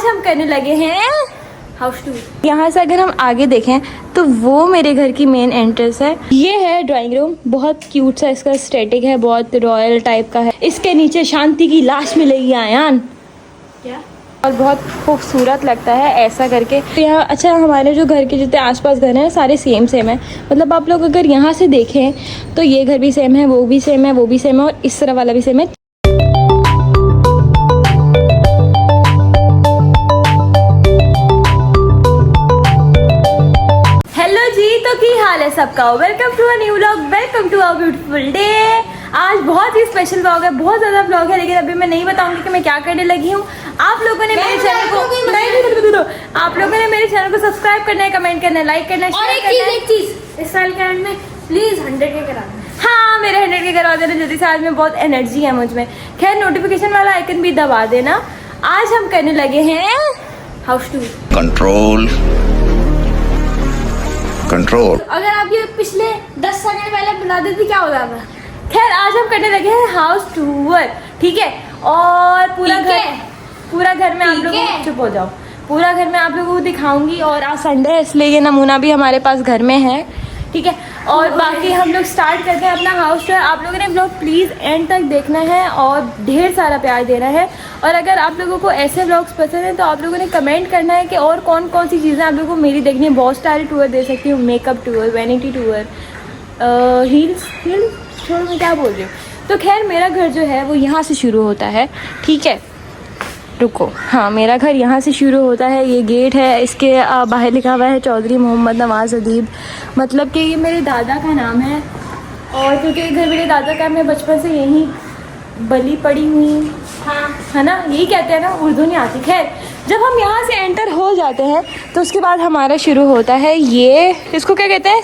आज हम करने लगे हैं हाउस टूर। यहाँ से अगर हम आगे देखें तो वो मेरे घर की मेन एंट्रेंस है। ये है ड्राइंग रूम, बहुत क्यूट सा इसका स्टेटिक है, बहुत रॉयल टाइप का है। इसके नीचे शांति की लाश मिलेगी आयान क्या, और बहुत खूबसूरत लगता है ऐसा करके। तो यहाँ अच्छा, हमारे जो घर के जितने आसपास घर हैं सारे सेम है। मतलब आप लोग अगर यहाँ से देखें तो ये घर भी सेम है, वो भी सेम है, वो भी सेम है, और इस तरह वाला भी सेम है। सबका welcome to a new vlog, welcome to a beautiful day. आज बहुत ही स्पेशल व्लॉग है, बहुत ज़्यादा व्लॉग है, लेकिन अभी मैं नहीं बताऊंगी कि मैं क्या करने लगी हूँ। आप लोगों ने मेरे चैनल को सब्सक्राइब करना है, कमेंट करना है, लाइक करना है, और एक चीज इस साल के एंड में प्लीज 100 के करा देना। हाँ, मेरे 100 के करवा देना जल्दी से, आज में बहुत एनर्जी है मुझ में। खैर, नोटिफिकेशन वाला आइकन भी दबा देना। आज हम करने लगे हैं हाउस टूर। कंट्रोल। अगर आप ये पिछले 10 सेकंड पहले बता देती क्या हो जाता। खैर, आज हम करने लगे हैं हाउस टूर, ठीक है। और पूरा घर में आप लोगों को, चुप हो जाओ, पूरा घर में आप लोगों को दिखाऊंगी। और आज संडे है इसलिए ये नमूना भी हमारे पास घर में है, ठीक है। और बाकी हम लोग स्टार्ट करते हैं अपना हाउस टूर। आप लोगों ने व्लॉग प्लीज़ एंड तक देखना है और ढेर सारा प्यार देना है। और अगर आप लोगों को ऐसे व्लॉग्स पसंद हैं तो आप लोगों ने कमेंट करना है कि और कौन कौन सी चीज़ें आप लोगों को मेरी देखनी है। बहुत सारे टूर दे सकती हूँ, makeup tour, vanity tour, heels छोड़, मैं क्या बोल रही हूँ। तो खैर, मेरा घर जो है वो यहाँ से शुरू होता है, ठीक है। रुको, हाँ, मेरा घर यहाँ से शुरू होता है। ये गेट है, इसके बाहर लिखा हुआ है चौधरी मोहम्मद नवाज़ अदीब, मतलब कि ये मेरे दादा का नाम है। और क्योंकि ये घर मेरे दादा का, मैं बचपन से यहीं बली पड़ी हुई, हाँ, है ना, यही कहते हैं ना, उर्दू नहीं आती। खैर, जब हम यहाँ से एंटर हो जाते हैं तो उसके बाद हमारा शुरू होता है ये, इसको क्या कहते हैं,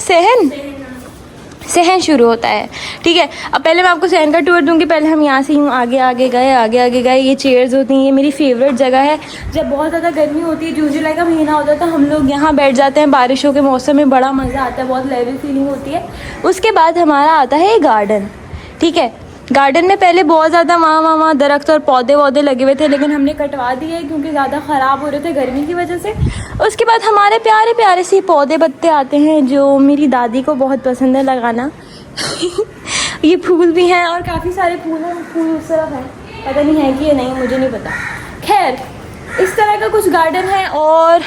सहन शुरू होता है, ठीक है। अब पहले मैं आपको सहन का टूर दूंगी। पहले हम यहाँ से यूँ आगे गए। ये चेयर्स होती हैं, ये मेरी फेवरेट जगह है। जब बहुत ज़्यादा गर्मी होती है, जून जुलाई का महीना होता है, तो हम लोग यहाँ बैठ जाते हैं। बारिशों के मौसम में बड़ा मज़ा आता है, बहुत लेवल फीलिंग होती है। उसके बाद हमारा आता है गार्डन, ठीक है। गार्डन में पहले बहुत ज़्यादा वहाँ दरख्त और पौधे लगे हुए थे, लेकिन हमने कटवा दिए क्योंकि ज़्यादा ख़राब हो रहे थे गर्मी की वजह से। उसके बाद हमारे प्यारे प्यारे से पौधे पत्ते आते हैं जो मेरी दादी को बहुत पसंद है लगाना। ये फूल भी हैं और काफ़ी सारे फूल उस तरफ है, पता नहीं है कि ये नहीं, मुझे नहीं पता। खैर, इस तरह का कुछ गार्डन है और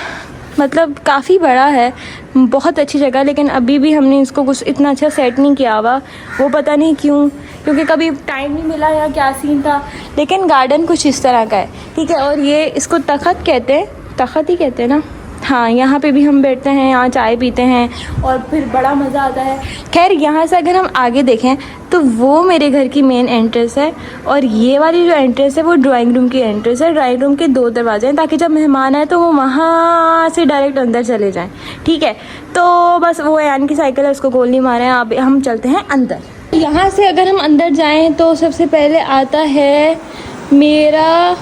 मतलब काफ़ी बड़ा है, बहुत अच्छी जगह। लेकिन अभी भी हमने इसको कुछ इतना अच्छा सेट नहीं किया हुआ, वो पता नहीं क्यों, क्योंकि कभी टाइम नहीं मिला या क्या सीन था। लेकिन गार्डन कुछ इस तरह का है, ठीक है। और ये इसको तख्त कहते हैं, तख्त ही कहते हैं ना, हाँ। यहाँ पे भी हम बैठते हैं, यहाँ चाय पीते हैं और फिर बड़ा मज़ा आता है। खैर, यहाँ से अगर हम आगे देखें तो वो मेरे घर की मेन एंट्रेंस है। और ये वाली जो एंट्रेंस है वो ड्राइंग रूम की एंट्रेंस है। ड्राइंग रूम के 2 दरवाजे हैं, ताकि जब मेहमान आए तो वो वहाँ से डायरेक्ट अंदर चले जाएँ, ठीक है। तो बस वो यानी कि साइकिल है, उसको गोली मारे हैं। अब हम चलते हैं अंदर। यहाँ से अगर हम अंदर जाएँ तो सबसे पहले आता है मेरा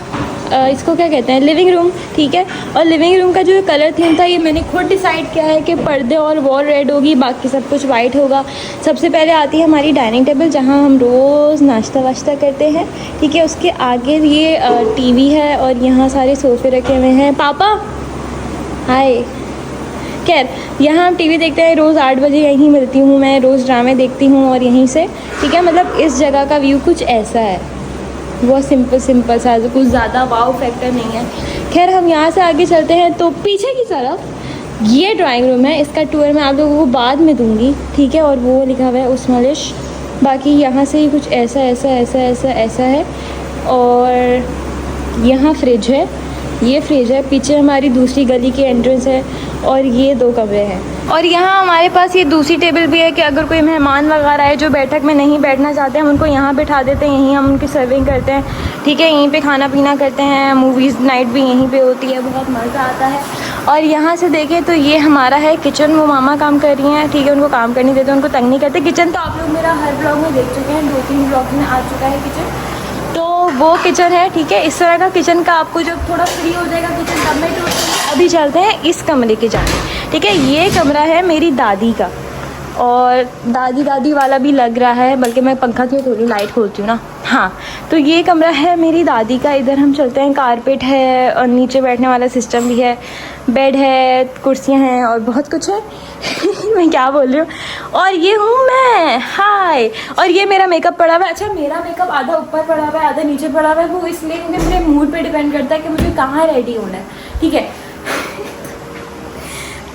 इसको क्या कहते हैं, लिविंग रूम, ठीक है। और लिविंग रूम का जो कलर थीम था, ये मैंने खुद डिसाइड किया है कि पर्दे और वॉल रेड होगी, बाकी सब कुछ वाइट होगा। सबसे पहले आती है हमारी डाइनिंग टेबल, जहाँ हम रोज़ नाश्ता वाश्ता करते हैं, ठीक है। उसके आगे ये टीवी है और यहाँ सारे सोफ़े रखे हुए हैं। पापा हाय। खैर, यहाँ हम टीवी देखते हैं, रोज़ 8 बजे यहीं मिलती हूँ मैं, रोज़ ड्रामे देखती हूँ और यहीं से, ठीक है। मतलब इस जगह का व्यू कुछ ऐसा है, बहुत सिंपल सा, कुछ ज़्यादा वाव फैक्टर नहीं है। खैर, हम यहाँ से आगे चलते हैं तो पीछे की तरफ ये ड्राइंग रूम है। इसका टूर मैं आप लोगों को बाद में दूंगी, ठीक है। और वो लिखा हुआ है उस्मालिश। बाकी यहाँ से ही कुछ ऐसा है। और यहाँ फ्रिज है, ये फ्रिज है। पीछे हमारी दूसरी गली की एंट्रेंस है और ये 2 कमरे हैं। और यहाँ हमारे पास ये दूसरी टेबल भी है कि अगर कोई मेहमान वगैरह है जो बैठक में नहीं बैठना चाहते, हम उनको यहाँ बैठा देते हैं, यहीं हम उनकी सर्विंग करते हैं, ठीक है। यहीं पे खाना पीना करते हैं, मूवीज़ नाइट भी यहीं पे होती है, बहुत मज़ा आता है। और यहाँ से देखें तो ये हमारा है किचन। वो मामा काम कर रही हैं, ठीक है, उनको काम करने देते, उनको तंग नहीं करते। किचन तो आप लोग मेरा हर ब्लॉग में देख चुके हैं, 2-3 ब्लॉग में आ चुका है किचन। तो वो किचन है, ठीक है। इस तरह का किचन का आपको जब थोड़ा फ्री हो जाएगा किचन तब मैं अभी चलते हैं इस कमरे की जाने, ठीक है। ये कमरा है मेरी दादी का और दादी दादी वाला भी लग रहा है, बल्कि मैं पंखा क्यों थोड़ी लाइट खोलती हूँ ना। हाँ, तो ये कमरा है मेरी दादी का। इधर हम चलते हैं, कारपेट है और नीचे बैठने वाला सिस्टम भी है, बेड है, कुर्सियाँ हैं और बहुत कुछ है। मैं क्या बोल रही हूँ। और ये हूँ मैं, हाय। और ये मेरा मेकअप पड़ा हुआ है। अच्छा, मेरा मेकअप आधा ऊपर पड़ा हुआ है, आधा नीचे पड़ा हुआ है। वो इसलिए क्योंकि मेरे मूड पे डिपेंड करता है कि मुझे कहाँ रेडी होना है, ठीक है।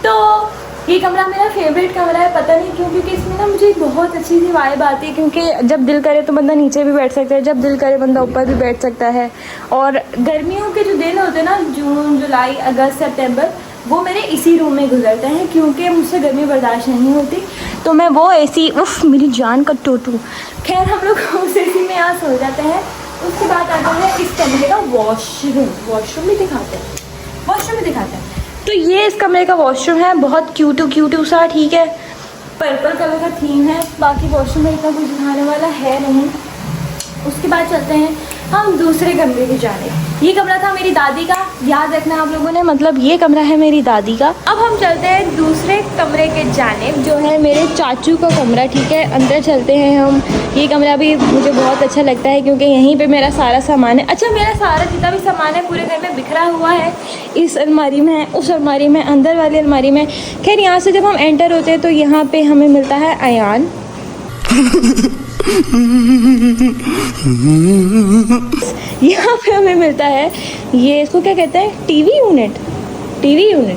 तो ये कमरा मेरा फेवरेट कमरा है, पता नहीं क्यों, क्योंकि इसमें ना मुझे बहुत अच्छी सी वाइब आती है। क्योंकि जब दिल करे तो बंदा नीचे भी बैठ सकता है, जब दिल करे बंदा ऊपर भी बैठ सकता है। और गर्मियों के जो दिन होते हैं ना, जून, जुलाई, अगस्त, सितंबर, वो मेरे इसी रूम में गुजरते हैं। क्योंकि मुझसे गर्मी बर्दाश्त नहीं होती, तो मैं वो एसी, उफ मेरी जान का टोटू। खैर, हम लोग उस एसी में यहाँ सो जाते हैं। उसके बाद आता है इस कमरे का वॉशरूम। वॉशरूम भी दिखाते हैं। तो ये इस कमरे का वॉशरूम है, बहुत क्यूटू सा, ठीक है। पर्पल कलर का थीम है। बाकी वॉशरूम में इतना कुछ दिखाने वाला है नहीं। उसके बाद चलते हैं हम दूसरे कमरे की जानिब। ये कमरा था मेरी दादी का, याद रखना आप लोगों ने, मतलब ये कमरा है मेरी दादी का। अब हम चलते हैं दूसरे कमरे के जानिब, जो है मेरे चाचू का कमरा, ठीक है। अंदर चलते हैं हम। ये कमरा भी मुझे बहुत अच्छा लगता है क्योंकि यहीं पे मेरा सारा सामान है। अच्छा, मेरा सारा जितना भी सामान है पूरे घर में बिखरा हुआ है। इस अलमारी में है, उस अलमारी में, अंदर वाली अलमारी में। खैर, यहाँ से जब हम एंटर होते हैं तो यहाँ पे हमें मिलता है अयान। यहाँ पे हमें मिलता है, ये इसको क्या कहते हैं, टीवी यूनिट।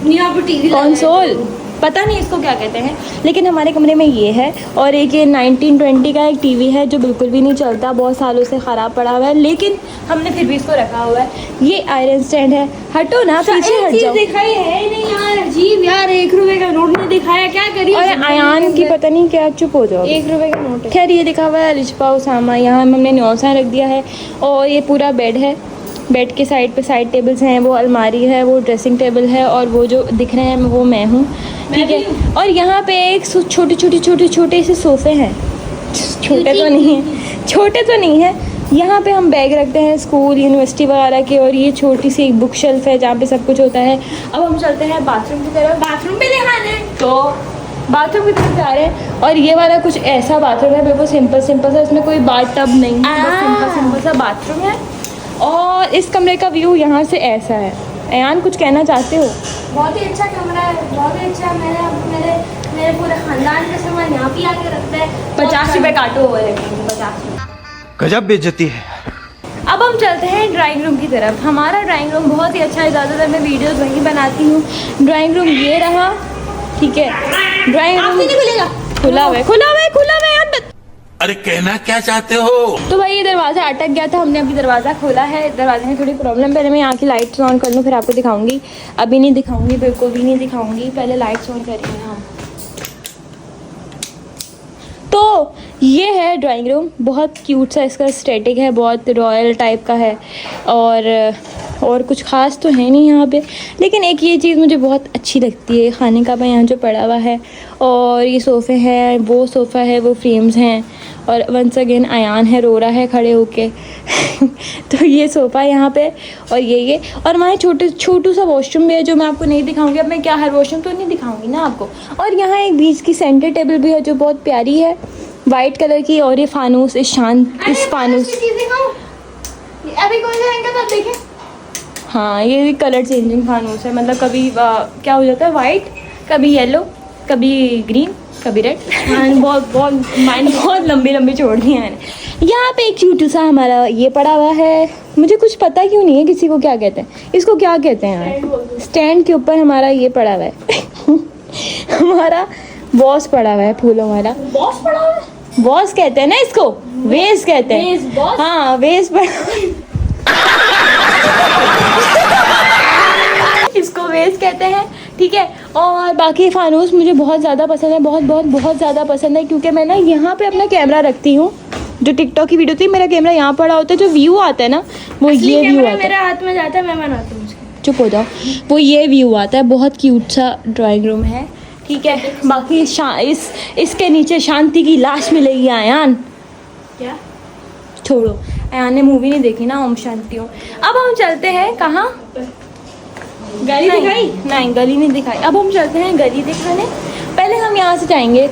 यहाँ पर टीवी कंसोल, पता नहीं इसको क्या कहते हैं, लेकिन हमारे कमरे में ये है। और एक ये 1920 का एक टीवी है जो बिल्कुल भी नहीं चलता, बहुत सालों से ख़राब पड़ा हुआ है, लेकिन हमने फिर भी इसको रखा हुआ है। ये आयरन स्टैंड है। हटो ना, पीछे हट जाओ। दिखाई है नहीं यार, अजीब यार, 1 रुपए का नोट नहीं दिखाया, क्या करिए। और अयान की पता नहीं क्या, चुप हो जाओ। 1 रुपए का नोट है। खैर, ये लिखा हुआ है रिजपा उसामा। यहाँ हमने न्योसा रख दिया है। और ये पूरा बेड है। बेड के साइड पे साइड टेबल्स हैं, वो अलमारी है, वो ड्रेसिंग टेबल है, और वो जो दिख रहे हैं वो मैं हूँ, ठीक है। और यहाँ पे एक छोटे से सोफ़े हैं। छोटे तो नहीं है। यहाँ पे हम बैग रखते हैं स्कूल, यूनिवर्सिटी वगैरह के। और ये छोटी सी एक बुक शेल्फ है जहाँ पे सब कुछ होता है। अब हम चलते हैं बाथरूम की तरफ। बाथरूम भी दिखाना है तो बाथरूम की तरफ जा रहे हैं। और ये वाला कुछ ऐसा बाथरूम है, बिल्कुल सिंपल सा, इसमें कोई बाथ टब नहीं है, सिंपल सा बाथरूम है। और इस कमरे का व्यू यहाँ से ऐसा है। अयान, कुछ कहना चाहते हो? बहुत ही अच्छा कमरा है, बहुत ही अच्छा। मेरे पूरे खानदान का सामान यहाँ पे आके रखता है। 50 रुपये काटो हुए रखेंगे, 50 रुपये। गजब बेइज्जती है। अब हम चलते हैं ड्राइंग रूम की तरफ। हमारा ड्राइंग रूम बहुत ही अच्छा है, ज़्यादातर मैं वीडियोस वहीं बनाती हूँ। ड्राइंग रूम ये रहा, ठीक है। ड्राइंग रूम खुला हुआ है यार। अरे कहना क्या चाहते हो? तो भाई ये दरवाज़ा अटक गया था, हमने अभी दरवाज़ा खोला है। दरवाजे में थोड़ी प्रॉब्लम, पहले मैं यहाँ की लाइट्स ऑन कर लूँ फिर आपको दिखाऊंगी। अभी नहीं दिखाऊंगी, बिल्कुल भी नहीं दिखाऊंगी, पहले लाइट्स ऑन करेंगे हम। तो ये है ड्राइंग रूम, बहुत क्यूट सा इसका एस्थेटिक है, बहुत रॉयल टाइप का है। और कुछ ख़ास तो है नहीं यहाँ पे, लेकिन एक ये चीज़ मुझे बहुत अच्छी लगती है, खाने का यहाँ जो पड़ा हुआ है। और ये सोफ़े हैं, वो सोफ़ा है, वो फ्रेम्स हैं। और वंस अगेन अयान है, रो रहा है खड़े होके। तो ये सोफ़ा यहाँ पे, और ये और वहाँ छोटू सा वॉशरूम भी है जो मैं आपको नहीं दिखाऊंगी। अब मैं क्या हर वॉशरूम तो नहीं दिखाऊंगी ना आपको। और यहाँ एक बीच की सेंटर टेबल भी है जो बहुत प्यारी है, वाइट कलर की। और ये फानूस, इस फानूस, अभी कौन सा रंग का था देखे? हाँ, ये कलर चेंजिंग फानूस है, मतलब कभी क्या हो जाता है, वाइट, कभी येलो, कभी ग्रीन, कभी रेड। बहुत लंबी छोड़ दी है मैंने। यहाँ पे एक क्यूट सा हमारा ये पड़ा हुआ है, मुझे कुछ पता क्यों नहीं है किसी को क्या कहते हैं, इसको क्या कहते हैं। स्टैंड के ऊपर हमारा ये पड़ा हुआ है। हमारा बॉस पड़ा हुआ है, फूलों वाला बॉस पड़ा हुआ है, बॉस कहते हैं ना इसको, वेस कहते हैं। हाँ, वेस पड़ा, इसको वेस कहते हैं, ठीक है। और बाकी फानूस मुझे बहुत ज़्यादा पसंद है, बहुत ज़्यादा पसंद है, क्योंकि मैं ना यहाँ पे अपना कैमरा रखती हूँ। जो टिकटॉक की वीडियो थी, मेरा कैमरा यहाँ पड़ा होता है, जो व्यू आता है ना वो ये व्यू आता है। मेरे हाथ में जाता है, मैं बनाती हूँ। चुप हो जाओ, वो ये व्यू आता है। बहुत क्यूट सा ड्राइंग रूम है, ठीक है। बाकी इसके नीचे शांति की लाश मिलेगी। अयान क्या छोड़ो, अयान ने मूवी नहीं देखी ना, ओम शांति ओम। अब हम चलते हैं कहाँ, गली दिखाई? नहीं, गली नहीं दिखाई। अब हम चलते हैं गली दिखाने। पहले हम यहाँ से जाएंगे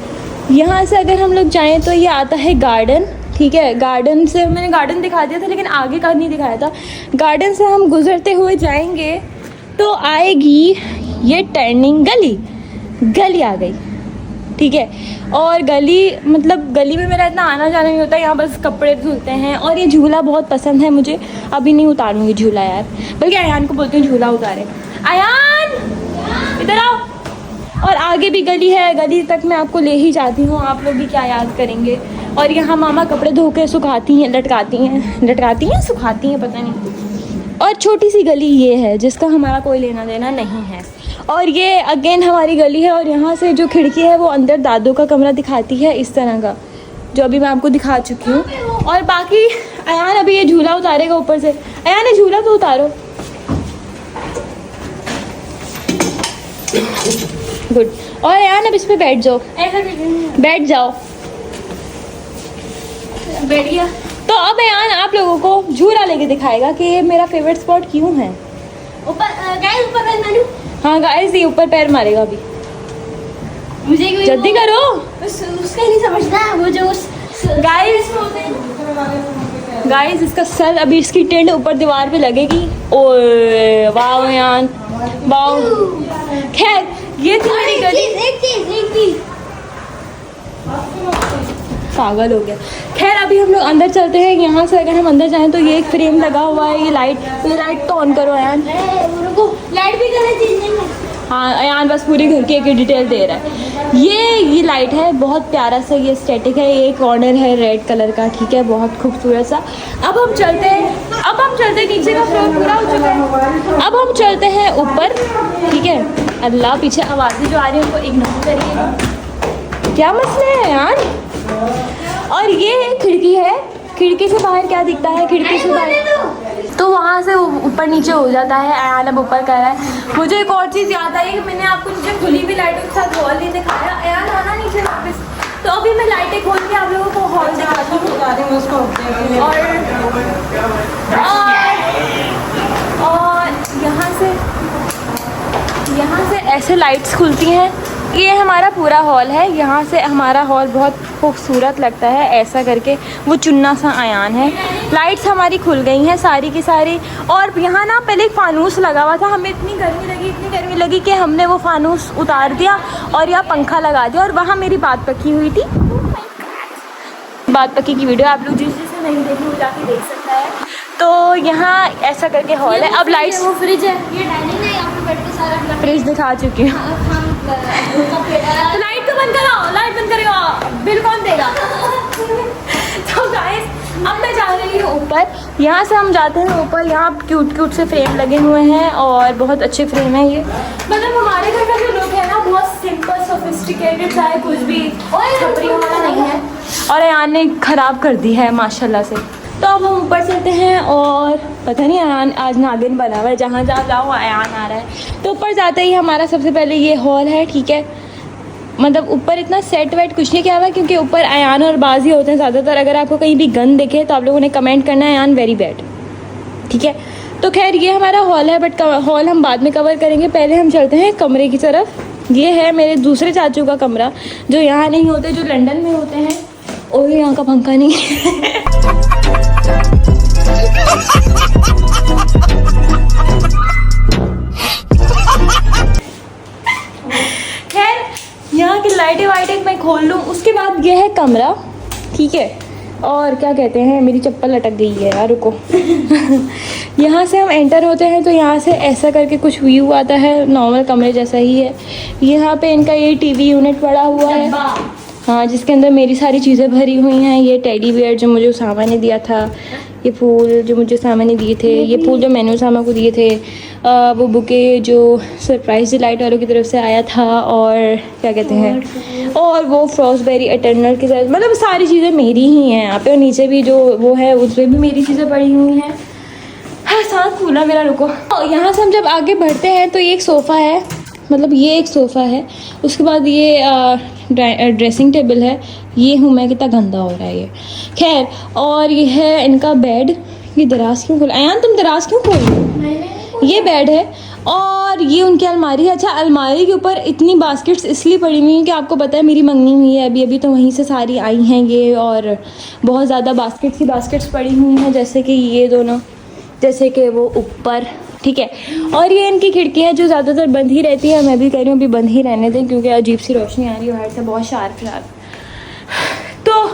यहाँ से अगर हम लोग जाएं तो ये आता है गार्डन, ठीक है। गार्डन से मैंने गार्डन दिखा दिया था लेकिन आगे का नहीं दिखाया था। गार्डन से हम गुजरते हुए जाएंगे तो आएगी ये टर्निंग गली आ गई, ठीक है। और गली मतलब गली में मेरा इतना आना जाना नहीं होता, यहाँ बस कपड़े धुलते हैं। और ये झूला बहुत पसंद है मुझे, अभी नहीं उतारूँगी झूला यार, बल्कि अयान को बोलती हूँ झूला उतारे। अयान इधर आओ। और आगे भी गली है, गली तक मैं आपको ले ही जाती हूँ, आप लोग भी क्या याद करेंगे। और यहाँ मामा कपड़े धो के सुखाती हैं, लटकाती हैं सुखाती हैं पता नहीं। और छोटी सी गली ये है जिसका हमारा कोई लेना देना नहीं है। और ये अगेन हमारी गली है। और यहाँ से जो खिड़की है वो अंदर दादू का कमरा दिखाती है, इस तरह का, जो अभी मैं आपको दिखा चुकी हूँ। और बाकी अयान अभी ये झूला उतारेगा ऊपर से। अयान ये झूला तो उतारो। गुड। और अयान अब इस पे बैठ जाओ, बैठ जाओ, बैठ गया। तो अब अयान आप लोगों को झूला लेके दिखाएगा कि ये मेरा फेवरेट स्पॉट क्यों है। ऊपर गाइस, ऊपर पैर मारूं? हाँ गाइस, ये ऊपर पैर मारेगा अभी, मुझे कोई जल्दी करो। उसका नहीं समझता वो जो गाइस इसका सर अभी इसकी टेंट ऊपर दीवार पे लगेगी। ओए वाह यान, वाह। खैर ये थी मेरी गली। एक चीज पागल हो गया। खैर अभी हम लोग अंदर चलते हैं। यहाँ से अगर हम अंदर जाएं तो ये एक फ्रेम लगा हुआ है, ये लाइट तो ऑन करो यान। रुको, लाइट भी करना चीज नहीं है। हाँ अयान बस पूरे घर की एक डिटेल दे रहा है। ये लाइट है, बहुत प्यारा सा ये स्टैटिक है। ये कॉर्नर है रेड कलर का, ठीक है, बहुत खूबसूरत सा। अब हम चलते हैं नीचे का फ्लोर पूरा हो चुका है। अब हम चलते हैं ऊपर, ठीक है। अल्लाह पीछे आवाज़ें जो आ रही है उनको इग्नोर करिएगा, क्या मसला है यार। और ये खिड़की है, खिड़की से बाहर क्या दिखता है, खिड़की से बाहर तो वहाँ से ऊपर नीचे हो जाता है। अयान अब ऊपर कर रहा है। मुझे एक और चीज़ याद आई कि मैंने आपको नीचे खुली हुई लाइटों के साथ हॉल नहीं दिखाया। अयान आना नीचे वापस, तो अभी मैं लाइटें खोल के आप लोगों को हॉल दिखाती हूँ। और यहाँ से ऐसे लाइट्स खुलती हैं। ये हमारा पूरा हॉल है। यहाँ से हमारा हॉल बहुत खूबसूरत लगता है, ऐसा करके वो चुन्ना सा अयान है। लाइट्स हमारी खुल गई हैं सारी की सारी। और यहाँ ना पहले एक फानूस लगा हुआ था, हमें इतनी गर्मी लगी कि हमने वो फानूस उतार दिया और यहाँ पंखा लगा दिया। और वहाँ मेरी बात पक्की हुई थी, बात पक्की की वीडियो आप लोग जिसे नहीं देखी वो जाके देख सकता है। तो यहाँ ऐसा करके हॉल है। अब लाइट्स, वो फ्रिज है, ये डाइनिंग है, यहाँ पे बैठ के सारा फ्रिज दिखा चुकी हूँ। तो लाइट तो बंद करो, लाइट बंद करेगा, बिल कौन देगा। तो गाइस अब मैं जा रही हूँ ऊपर। यहाँ से हम जाते हैं ऊपर। यहाँ क्यूट से फ्रेम लगे हुए हैं और बहुत अच्छे फ्रेम है ये। मतलब हमारे घर का जो लुक है ना बहुत सिंपल सोफिस्टिकेटेड, चाहे कुछ भी छपरी वाला नहीं है। और अयान ने ख़राब कर दी है माशाल्लाह से। तो अब हम ऊपर चलते हैं और पता नहीं अयान आज नागिन बना हुआ है, जहाँ जाओ अयान आ रहा है। तो ऊपर जाते ही हमारा सबसे पहले ये हॉल है, ठीक है। मतलब ऊपर इतना सेट वेट कुछ नहीं किया हुआ क्योंकि ऊपर अयान और बाजी होते हैं ज़्यादातर। अगर आपको कहीं भी गन दिखे तो आप लोगों ने कमेंट करना है अयान वेरी बैड, ठीक है। तो खैर ये हमारा हॉल है, बट हॉल हम बाद में कवर करेंगे। पहले हम चलते हैं कमरे की तरफ। ये है मेरे दूसरे चाचू का कमरा, जो यहाँ नहीं होते, जो लंदन में होते हैं। और यहाँ का पंखा नहीं है। खैर यहाँ की लाइटें वाइटें मैं खोल लूँ, उसके बाद ये है कमरा, ठीक है। और क्या कहते हैं, मेरी चप्पल लटक गई है यार, रुको। यहाँ से हम एंटर होते हैं तो यहाँ से ऐसा करके कुछ व्यू आता है, नॉर्मल कमरे जैसा ही है। यहाँ पे इनका ये टीवी यूनिट पड़ा हुआ है, हाँ, जिसके अंदर मेरी सारी चीज़ें भरी हुई हैं। ये टेडी बियर जो मुझे उसामा ने दिया था, ये फूल जो मुझे उसामा ने दिए थे, ये फूल जो मैंने उसामा को दिए थे, वो बुके जो सरप्राइज डिलाइट वालों की तरफ से आया था, और क्या कहते हैं, और वो फ्रॉस्टबेरी एटर्नल के साथ, मतलब सारी चीज़ें मेरी ही हैं यहाँ पे। और नीचे भी जो वो है उस पर भी मेरी चीज़ें पड़ी हुई हैं। हाँ सांस फूला मेरा, रुको। यहाँ से हम जब आगे बढ़ते हैं तो ये एक सोफ़ा है, मतलब ये एक सोफ़ा है। उसके बाद ये ड्रेसिंग टेबल है। ये हूँ मैं, कितना गंदा हो रहा है ये, खैर। और ये है इनका बेड। ये दराज क्यों खोल, अयान तुम दराज क्यों खोल, ये बेड है। और ये उनकी अलमारी है। अच्छा, अलमारी के ऊपर इतनी बास्केट्स इसलिए पड़ी हुई हैं कि आपको पता है मेरी मंगनी हुई है अभी अभी, तो वहीं से सारी आई हैं ये, और बहुत ज़्यादा बास्केट्स ही बास्केट्स पड़ी हुई हैं, जैसे कि ये दोनों, जैसे कि वो ऊपर, ठीक है। और ये इनकी खिड़कियाँ जो ज़्यादातर बंद ही रहती है, मैं भी कह रही हूँ अभी बंद ही रहने दें, क्योंकि अजीब सी रोशनी आ रही है बाहर से, बहुत शार्प शार्प। तो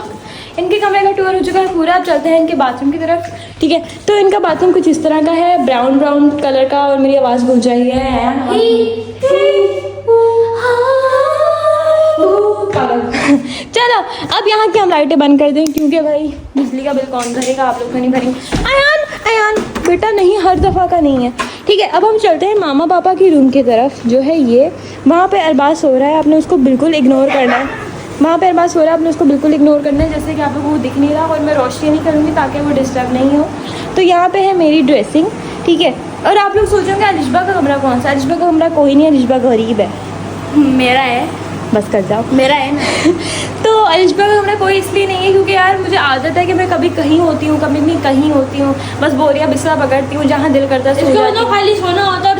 इनके कमरे का टूर हो चुका है पूरा। अब चलते हैं इनके बाथरूम की तरफ, ठीक है। तो इनका बाथरूम कुछ इस तरह का है, ब्राउन ब्राउन कलर का, और मेरी आवाज़ गूंज रही है। चलो अब यहाँ की हम लाइटें बंद कर दें, क्योंकि भाई बिजली का बिल कौन भरेगा, आप लोग तो नहीं भरेंगे। अयान बेटा नहीं, हर दफ़ा का नहीं है, ठीक है। अब हम चलते हैं मामा पापा की रूम की तरफ, जो है ये, वहाँ पे अरबाज सो रहा है, आपने उसको बिल्कुल इग्नोर करना है। वहाँ पे अरबाज सो रहा है, आपने उसको बिल्कुल इग्नोर करना है, जैसे कि आप लोगों को दिख नहीं रहा, और मैं रोशनी नहीं करूँगी ताकि वो डिस्टर्ब नहीं हो। तो यहाँ पे है मेरी ड्रेसिंग, ठीक है। और आप लोग सोचोगे अलिशबा का कमरा कौन सा? अलिशबा का कमरा कोई नहीं है, अलिशबा गरीब है। मेरा है, बस कर जाओ, मेरा है ना। तो अलिशबा का कमरा कोई इसलिए नहीं है क्योंकि यार मुझे आदत है कि मैं कभी कहीं होती हूँ, कभी नहीं कहीं होती हूँ, बस बोरिया बिस्तर पकड़ती हूँ, जहाँ दिल करता है सो जाती हूँ। खाली सोना होता है,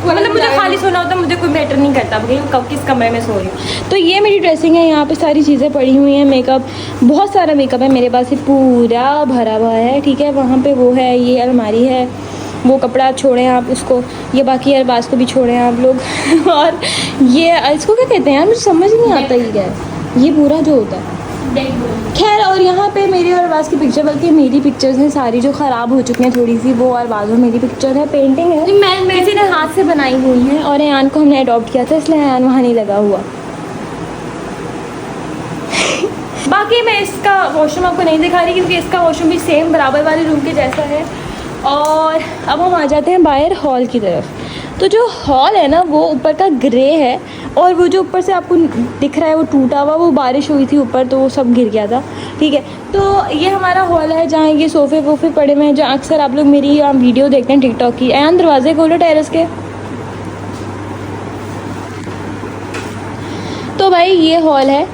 मतलब मुझे खाली सोना होता है, मुझे कोई मैटर नहीं करता भाई कब किस कमरे में सो रही हूँ। तो ये मेरी ड्रेसिंग है, यहाँ पे सारी चीज़ें पड़ी हुई हैं, मेकअप, बहुत सारा मेकअप है मेरे पास, ये पूरा भरा हुआ है, ठीक है। वहाँ पे वो है, ये अलमारी है, वो कपड़ा छोड़ें आप उसको, ये बाकी अरबाज को भी छोड़ें आप लोग। और ये इसको क्या कहते हैं यार, मुझे समझ नहीं आता ये क्या है, ये पूरा जो होता है, खैर। और यहाँ पे मेरी और अरबाज की पिक्चर, बल्कि मेरी पिक्चर्स हैं सारी जो ख़राब हो चुकी हैं थोड़ी सी, वो अरबाज और मेरी पिक्चर है, पेंटिंग है, मैं किसी ने हाथ से बनाई हुई है। और अयान को हमने अडॉप्ट किया था, इसलिए अयान वहाँ नहीं लगा हुआ। बाकी मैं इसका वॉशरूम आपको नहीं दिखा रही, क्योंकि इसका वॉशरूम भी सेम बराबर वाले रूम के जैसा है। और अब हम आ जाते हैं बाहर हॉल की तरफ। तो जो हॉल है ना, वो ऊपर का ग्रे है, और वो जो ऊपर से आपको दिख रहा है वो टूटा हुआ, वो बारिश हुई थी ऊपर तो वो सब गिर गया था, ठीक है। तो ये हमारा हॉल है, जहाँ ये सोफ़े वोफ़े पड़े हुए हैं, जहाँ अक्सर आप लोग मेरी वीडियो देखते हैं टिकटॉक की। अयान दरवाजे खोलो टेरेस के। तो भाई ये हॉल है,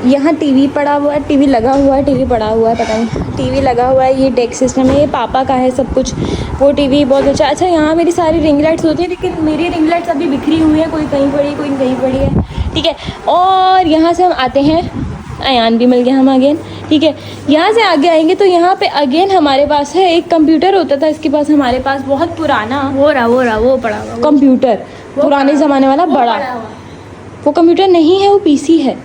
यहाँ टीवी पड़ा हुआ है, टीवी लगा हुआ है, टीवी पड़ा हुआ है, पता नहीं, टीवी लगा हुआ है, ये डेस्क सिस्टम है, ये पापा का है सब कुछ, वो टीवी बहुत अच्छा। अच्छा, यहाँ मेरी सारी रिंग लाइट्स होती हैं, लेकिन मेरी रिंग लाइट्स अभी बिखरी हुई हैं, कोई कहीं पड़ी कोई कहीं पड़ी है, ठीक है। और यहाँ से हम आते हैं, अयान भी मिल गया हम अगेन, ठीक है। यहाँ से आगे आएंगे तो यहाँ पे अगेन हमारे पास है एक कंप्यूटर, होता था इसके पास, हमारे पास बहुत पुराना, वो पड़ा हुआ कंप्यूटर, पुराने ज़माने वाला बड़ा, वो कंप्यूटर नहीं है, वो पीसी है।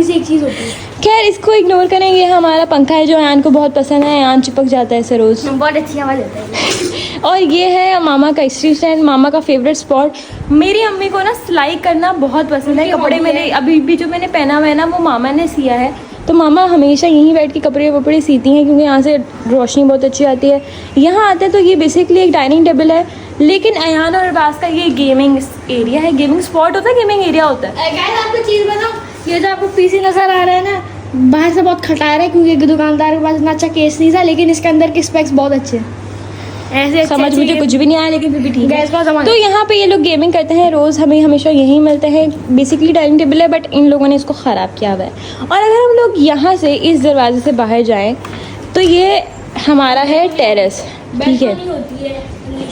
एक चीज़ होती है, खैर इसको इग्नोर करेंगे। हमारा पंखा है जो अयान को बहुत पसंद है, अयान चिपक जाता है इसे रोज़, बहुत अच्छी आवाज़ होता है। और ये है मामा का स्ट्री स्टैंड, मामा का फेवरेट स्पॉट। मेरी अम्मी को ना सिलाई करना बहुत पसंद है, कपड़े मेरे अभी भी जो मैंने पहना हुआ है ना वो मामा ने सिया है, तो मामा हमेशा यहीं बैठ के कपड़े वपड़े सीती हैं, क्योंकि यहाँ से रोशनी बहुत अच्छी आती है। यहाँ आते हैं तो ये बेसिकली एक डाइनिंग टेबल है, लेकिन अयान और अरबाज का ये गेमिंग एरिया है, गेमिंग स्पॉट होता है, गेमिंग एरिया होता है। गाइस आपको चीज़ बताओ, ये जो आपको पीसी नजर आ रहा है ना, बाहर से बहुत खटा रहा है, क्योंकि दुकानदार के पास इतना अच्छा केस नहीं था, लेकिन इसके अंदर के स्पेक्स बहुत अच्छे हैं। ऐसे समझ मुझे कुछ भी नहीं आया, लेकिन फिर भी ठीक है। तो तो यहाँ पे ये लोग गेमिंग करते हैं रोज़, हमें हमेशा यहीं मिलते हैं। बेसिकली डाइनिंग टेबल है, बट इन लोगों ने इसको ख़राब किया हुआ है। और अगर हम लोग यहाँ से इस दरवाजे से बाहर जाएं तो ये हमारा है टेरेस, ठीक है,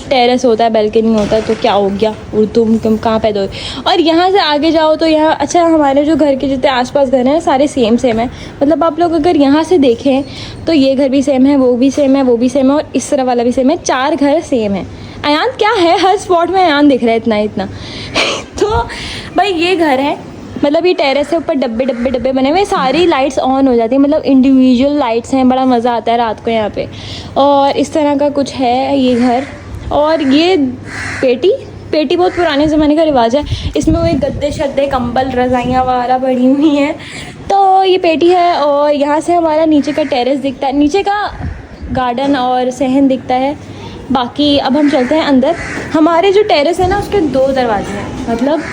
टेरेस होता है, बैल्कनी होता है, तो क्या हो गया, तुम कहाँ पैदा हुए। और यहाँ से आगे जाओ तो यहाँ, अच्छा हमारे जो घर के जितने आसपास घर हैं सारे सेम है, मतलब आप लोग अगर यहाँ से देखें तो ये घर भी सेम है, वो भी सेम है, वो भी सेम है, और इस तरह वाला भी सेम है, 4 घर सेम है। अयान क्या है, हर स्पॉट में अयान दिख रहा है इतना तो भाई ये घर है, मतलब ये टेरेस से ऊपर डब्बे डब्बे डब्बे बने हुए, सारी लाइट्स ऑन हो जाती हैं, मतलब इंडिविजुअल लाइट्स हैं, बड़ा मज़ा आता है रात को यहाँ पे। और इस तरह का कुछ है ये घर। और ये पेटी बहुत पुराने ज़माने का रिवाज है, इसमें वो एक गद्दे शद्दे कंबल रज़ाइयाँ वगैरह पड़ी हुई हैं, तो ये पेटी है। और यहाँ से हमारा नीचे का टेरेस दिखता है, नीचे का गार्डन और सहन दिखता है। बाकी अब हम चलते हैं अंदर। हमारे जो टेरेस है ना उसके 2 दरवाजे हैं, मतलब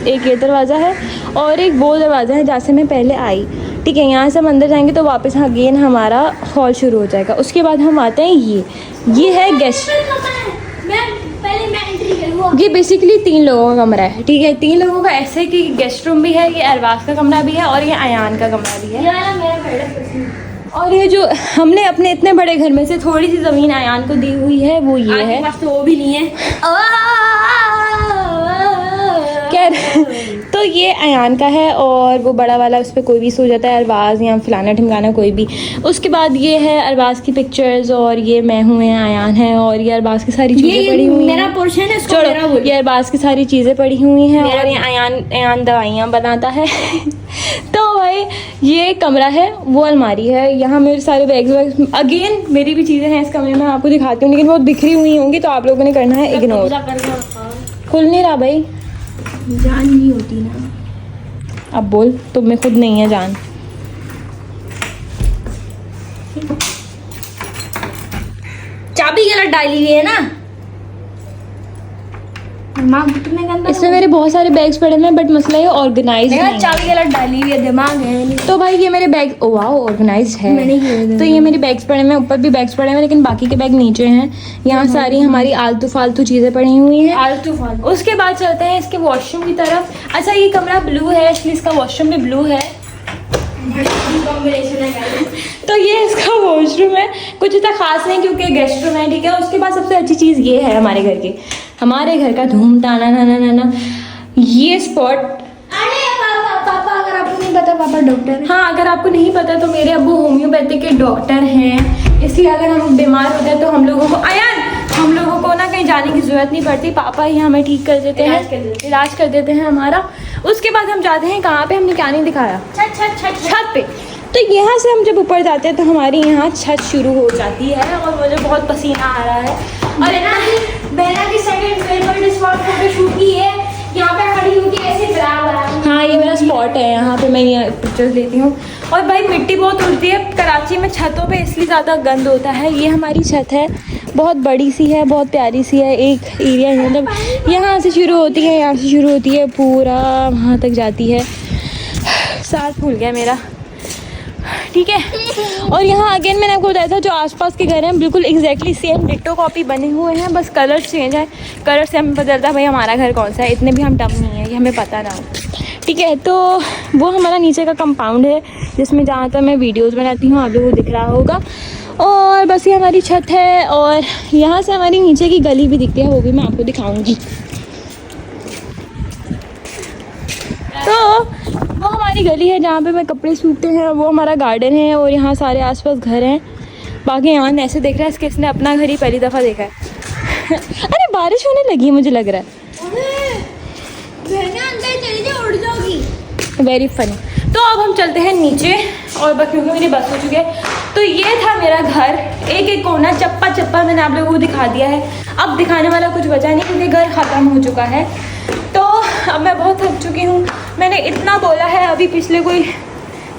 एक ये दरवाज़ा है और एक वो दरवाज़ा है जहाँ से मैं पहले आई, ठीक है। यहाँ से हम अंदर जाएंगे तो वापस अगेन हमारा हॉल शुरू हो जाएगा। उसके बाद हम आते हैं ये है गेस्ट, ये बेसिकली 3 लोगों का कमरा है, ठीक है। 3 लोगों का ऐसे कि गेस्ट रूम भी है, ये अरबाज का कमरा भी है और ये अयान का कमरा भी है। और ये जो हमने अपने इतने बड़े घर में से थोड़ी सी ज़मीन आयान को दी हुई है वो ये है। तो वो भी नहीं है। खैर तो ये अयान का है और वो बड़ा वाला उस पर कोई भी सो जाता है, अरबाज या फलाना ढिमकाना कोई भी। उसके बाद ये है अरबाज की पिक्चर्स और ये मैं हूँ, अयान है और ये अरबाज की सारी चीज़ें पड़ी हुई मेरा हैं। पोर्शन है, इसको मेरा छोड़ो, बोल। ये अरबाज की सारी चीज़ें पड़ी हुई हैं और ये अयान दवाइयाँ बनाता है। तो भाई ये कमरा है, वो अलमारी है, यहाँ मेरे सारे बैग्स अगेन मेरी भी चीज़ें हैं इस कमरे में, आपको दिखाती हूँ लेकिन बहुत बिखरी हुई होंगी तो आप लोगों ने करना है इग्नोर। खुल नहीं रहा भाई, जान नहीं होती ना। अब बोल, तुम में खुद नहीं है जान। चाबी गलत डाली हुई है ना। दिमाग कितने गंदा इसमें मेरे बहुत सारे बैग्स पड़े हैं बट मसला ये ऑर्गेनाइज है। नहीं है। चाबी गलत डाली हुई है, दिमाग है नहीं। तो भाई ये मेरे बैग, ओ वाह ऑर्गेनाइज है। मैंने किए थे। तो ये मेरे बैग्स पड़े हैं, ऊपर भी बैग्स पड़े हैं लेकिन बाकी के बैग नीचे हैं। यहाँ सारी हमारी आलतू फालतू चीज़ें पड़ी हुई हैं। आलतू फालतू। उसके बाद चलते हैं इसके वॉशरूम की तरफ। अच्छा ये कमरा ब्लू है इसलिए इसका वॉशरूम भी ब्लू है। कॉम्बिनेशन है। तो ये इसका वॉशरूम है, कुछ इतना खास नहीं क्योंकि गेस्ट रूम है, ठीक है। उसके बाद सबसे अच्छी चीज़ ये है हमारे घर की, हमारे घर का धूम ताना ना ना ना ना ये स्पॉट। अरे पापा अगर आपको नहीं पता, पापा डॉक्टर है। हाँ अगर आपको नहीं पता तो मेरे अब्बू होम्योपैथिक के डॉक्टर हैं, इसलिए अगर हम बीमार होते हैं तो हम लोगों को ना कहीं जाने की ज़रूरत नहीं पड़ती, पापा ही हमें ठीक कर देते हैं, इलाज कर देते हैं हमारा। उसके बाद हम जाते हैं कहाँ पे, हमने क्या नहीं दिखाया, छत पे। तो यहाँ से हम जब ऊपर जाते हैं तो हमारी यहाँ छत शुरू हो जाती है और मुझे बहुत पसीना आ रहा है। और बेला की सेकंड फ्लोर पर स्पॉट फोटो शूट की है, यहाँ पे खड़ी होगी ऐसे बराबर। हाँ ये मेरा स्पॉट है, यहाँ पे मैं ये पिक्चर्स लेती हूँ। और भाई मिट्टी बहुत उड़ती है कराची में छतों पे, इसलिए ज़्यादा गंद होता है। ये हमारी छत है, बहुत बड़ी सी है, बहुत प्यारी सी है। एक एरिया है मतलब यहाँ से शुरू होती है, यहाँ से शुरू होती है, पूरा वहाँ तक जाती है। सांस फूल गया मेरा, ठीक है। और यहाँ अगेन मैंने आपको बताया था जो आसपास के घर हैं बिल्कुल एग्जैक्टली सेम डिट्टो कॉपी बने हुए हैं, बस कलर चेंज है। कलर से हमें पता चलता है भाई हमारा घर कौन सा है, इतने भी हम टम नहीं है कि हमें पता ना हो, ठीक है। तो वो हमारा नीचे का कंपाउंड है जिसमें जहाँ तक मैं वीडियोज़ बनाती हूँ, आप लोगों को दिख रहा होगा। और बस ये हमारी छत है और यहाँ से हमारी नीचे की गली भी दिखती है, वो भी मैं आपको दिखाऊँगी। तो वो हमारी गली है जहाँ पे मैं कपड़े सूखते हैं, वो हमारा गार्डन है और यहाँ सारे आसपास घर हैं। बाकी यहाँ ऐसे देख रहा है इसके, इसने अपना घर ही पहली दफ़ा देखा है। अरे बारिश होने लगी मुझे लग रहा है, अंदर चली जाओ, उड़ जाओगी। Very funny. तो अब हम चलते हैं नीचे और बस क्योंकि मेरी बस हो चुकी है। तो ये था मेरा घर, एक एक कोना चप्पा चप्पा मैंने आप लोगों को दिखा दिया है। अब दिखाने वाला कुछ बचा नहीं क्योंकि घर ख़त्म हो चुका है। तो अब मैं बहुत थक चुकी हूँ, मैंने इतना बोला है अभी पिछले कोई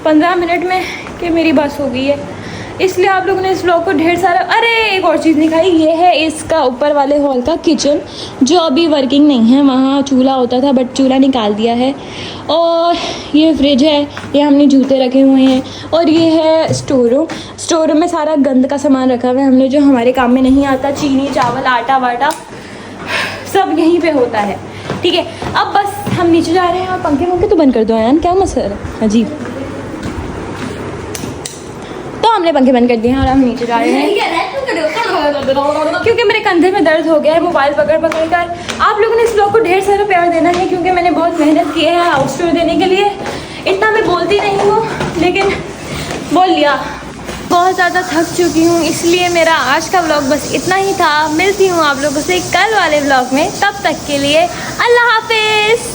15 मिनट में कि मेरी बस हो गई है, इसलिए आप लोगों ने इस व्लॉग को ढेर सारा। अरे एक और चीज़ दिखाई, ये है इसका ऊपर वाले हॉल का किचन जो अभी वर्किंग नहीं है। वहाँ चूल्हा होता था बट चूल्हा निकाल दिया है। और ये फ्रिज है, ये हमने जूते रखे हुए हैं। और ये है स्टोर रूम, स्टोर रूम में सारा गंद का सामान रखा हुआ है हमने, जो हमारे काम में नहीं आता, चीनी चावल आटा वाटा सब यहीं पे होता है, ठीक है। अब बस हम नीचे जा रहे हैं और पंखे तो बंद कर दो यार, क्या मसला है अजीब। तो हमने पंखे बंद कर दिए हैं और हम नीचे जा रहे हैं क्योंकि मेरे कंधे में दर्द हो गया है मोबाइल पकड़ पकड़ कर। आप लोगों ने इस ब्लॉग को ढेर सारा प्यार देना है क्योंकि मैंने बहुत मेहनत की है हाउस टूर देने के लिए। इतना मैं बोलती नहीं हूँ लेकिन बोल लिया। बहुत ज़्यादा थक चुकी हूँ, इसलिए मेरा आज का व्लॉग बस इतना ही था। मिलती हूँ आप लोगों से कल वाले व्लॉग में, तब तक के लिए अल्लाह हाफिज़।